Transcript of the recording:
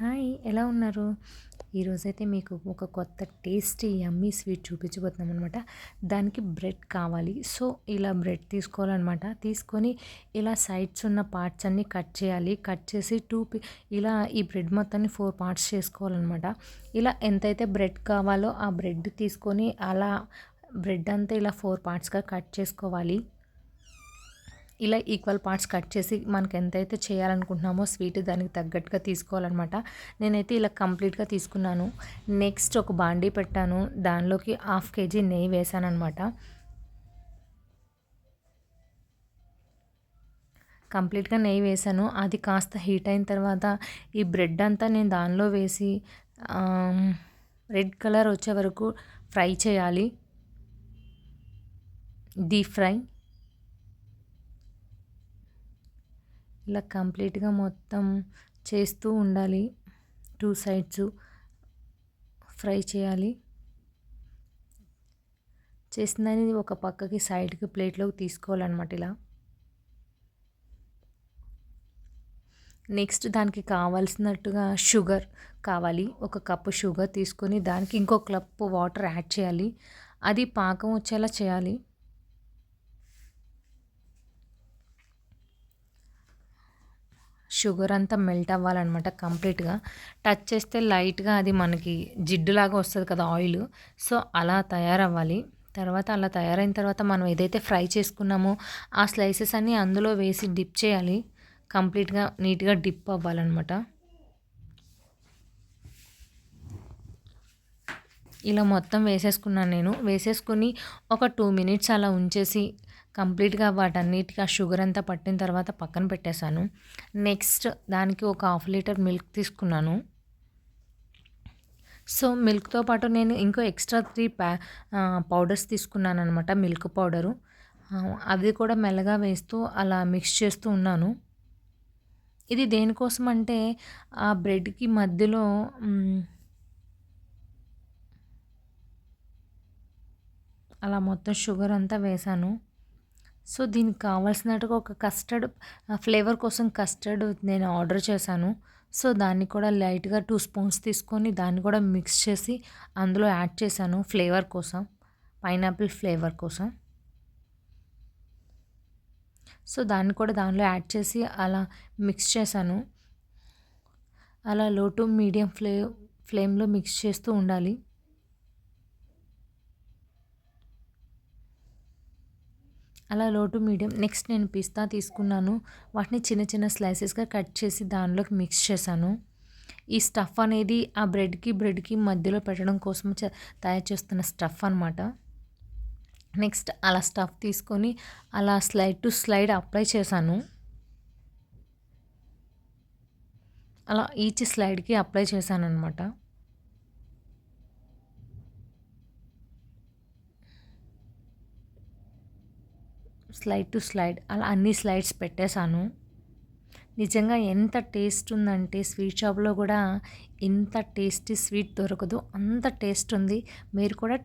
Hi, ఎలా ఉన్నారు? ఈరోజైతే మీకు ఒక కొత్త టేస్టీ యమ్మీ స్వీట్ చూపించబోతున్నాం అనమాట. దానికి బ్రెడ్ కావాలి. సో, ఇలా బ్రెడ్ తీసుకోవాలనమాట. తీసుకొని ఇలా సైడ్స్ ఉన్న పార్ట్స్ అన్నీ కట్ చేయాలి. కట్ చేసి ఇలా ఈ బ్రెడ్ మొత్తాన్ని 4 పార్ట్స్ చేసుకోవాలనమాట. ఇలా ఎంతైతే బ్రెడ్ కావాలో ఆ బ్రెడ్ తీసుకొని అలా బ్రెడ్ అంతా ఇలా 4 పార్ట్స్‌గా కట్ చేసుకోవాలి. ఇలా ఈక్వల్ పార్ట్స్ కట్ చేసి మనకు ఎంతైతే చేయాలనుకుంటున్నామో స్వీట్ దానికి తగ్గట్టుగా తీసుకోవాలన్నమాట. నేనైతే ఇలా కంప్లీట్‌గా తీసుకున్నాను. నెక్స్ట్ ఒక బాండీ పెట్టాను. దానిలోకి 1/2 కేజీ నెయ్యి వేసాననమాట. కంప్లీట్‌గా నెయ్యి వేసాను. అది కాస్త హీట్ అయిన తర్వాత ఈ బ్రెడ్ అంతా నేను దానిలో వేసి రెడ్ కలర్ వచ్చే వరకు ఫ్రై చేయాలి. Deep fry. ఇలా కంప్లీట్‌గా మొత్తం చేస్తూ ఉండాలి. 2 సైడ్స్ ఫ్రై చేయాలి. చేసిందని ఒక పక్కకి సైడ్‌కి ప్లేట్‌లోకి తీసుకోవాలన్నమాట ఇలా. నెక్స్ట్ దానికి కావాల్సినట్టుగా షుగర్ కావాలి. 1 కప్పు షుగర్ తీసుకొని దానికి ఇంకో కప్పు వాటర్ యాడ్ చేయాలి. అది పాకం వచ్చేలా చేయాలి. షుగర్ అంతా మెల్ట్ అవ్వాలన్నమాట కంప్లీట్‌గా. టచ్ చేస్తే లైట్‌గా అది మనకి జిడ్డులాగా వస్తది కదా ఆయిల్. సో, అలా తయారవ్వాలి. తర్వాత అలా తయారైన తర్వాత మనం ఏదైతే ఫ్రై చేసుకున్నామో ఆ స్లైసెస్ అన్నీ అందులో వేసి డిప్ చేయాలి. కంప్లీట్‌గా నీట్‌గా డిప్ అవ్వాలన్నమాట. ఇలా మొత్తం వేసేసుకున్నాను నేను. వేసేసుకొని ఒక 2 మినిట్స్ అలా ఉంచేసి కంప్లీట్‌గా వాటన్నిటికి ఆ షుగర్ అంతా పట్టిన తర్వాత పక్కన పెట్టేశాను. నెక్స్ట్ దానికి ఒక 1/2 లీటర్ మిల్క్ తీసుకున్నాను. సో, మిల్క్‌తో పాటు నేను ఇంకో ఎక్స్ట్రా 3 పౌడర్స్ తీసుకున్నాననమాట. Milk powder. అది కూడా మెల్లగా వేస్తూ అలా మిక్స్ చేస్తూ ఉన్నాను. ఇది దేనికోసం అంటే ఆ బ్రెడ్‌కి మధ్యలో అలా మొత్తం షుగర్ అంతా వేశాను. సో, దీనికి కావాల్సినట్టుగా ఒక కస్టర్డ్ ఫ్లేవర్ కోసం కస్టర్డ్ నేను ఆర్డర్ చేశాను. సో, దాన్ని కూడా లైట్‌గా 2 స్పూన్స్ తీసుకొని దాన్ని కూడా మిక్స్ చేసి అందులో యాడ్ చేశాను ఫ్లేవర్ కోసం. పైనాపిల్ ఫ్లేవర్ కోసం. సో, దాన్ని కూడా దానిలో యాడ్ చేసి అలా మిక్స్ చేశాను. అలా లో టు మీడియం ఫ్లేమ్‌లో మిక్స్ చేస్తూ ఉండాలి. అలా లో టు మీడియం. నెక్స్ట్ నేను పిస్తా తీసుకున్నాను. వాటిని చిన్న చిన్న స్లైసెస్‌గా కట్ చేసి దానిలోకి మిక్స్ చేశాను. ఈ స్టఫ్ అనేది ఆ బ్రెడ్‌కి మధ్యలో పెట్టడం కోసం తయారు చేస్తున్న స్టఫ్ అనమాట. నెక్స్ట్ అలా స్టఫ్ తీసుకొని అలా స్లైడ్ టు స్లైడ్ అప్లై చేశాను. అలా ఈచ్ స్లైడ్‌కి అప్లై చేశాననమాట. స్లైడ్ టు స్లైడ్ అలా అన్ని స్లైడ్స్ పెట్టేశాను. నిజంగా ఎంత టేస్ట్ ఉందంటే స్వీట్ షాప్‌లో కూడా ఇంత టేస్టీ స్వీట్ దొరకదు. అంత టేస్ట్ ఉంది. మీరు కూడా